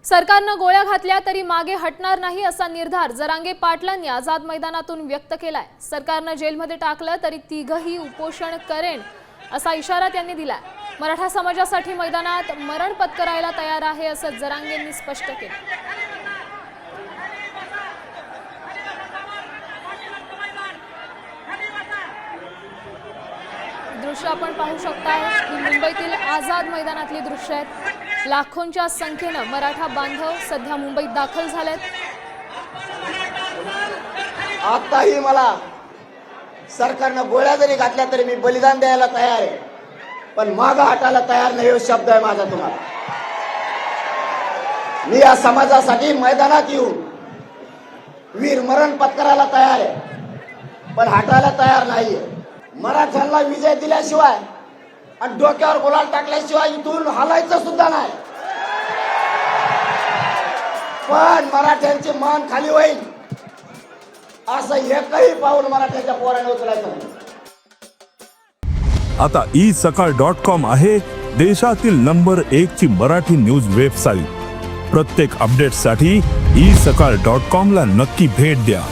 सरकारनं गोळ्या घातल्या तरी मागे हटणार नाही असा निर्धार जरांगे पाटलांनी आझाद मैदानातून व्यक्त केलाय। सरकारनं जेलमध्ये टाकलं तरी तिघही उपोषण करेन असा इशारा त्यांनी दिलाय। मराठा समाजासाठी मैदानात मरण पत्करायला तयार आहे असं जरांगेंनी स्पष्ट केलं। दृश्य आपण पाहू शकता ही मुंबईतील आझाद मैदानातली दृश्य आहेत। लाखोंच्या संख्येने मराठा बांधव सध्या मुंबईत दाखल झालेत। आताही मला सरकारनं गोळ्या जरी घातल्या तरी मी बलिदान द्यायला तयार आहे, पण मागे हटायला तयार नाही हा शब्द आहे माझा तुम्हाला। मी या समाजासाठी मैदानात येऊन वीर मरण पत्करायला तयार आहे, पण हटायला तयार नाहीये। मराठ्यांना विजय दिल्याशिवाय आणि डोक्यावर गुलाल टाकल्याशिवाय इथून हलायचं सुद्धा नाही। पण मराठ्यांचे मान खाली होईल असं एकही पाऊल मराठ्यांच्या पोराने उचलायचं नाही। आता isakal.com आहे देशातील नंबर 1 ची मराठी न्यूज वेबसाईट। प्रत्येक अपडेटसाठी isakal.com ला नक्की भेट द्या।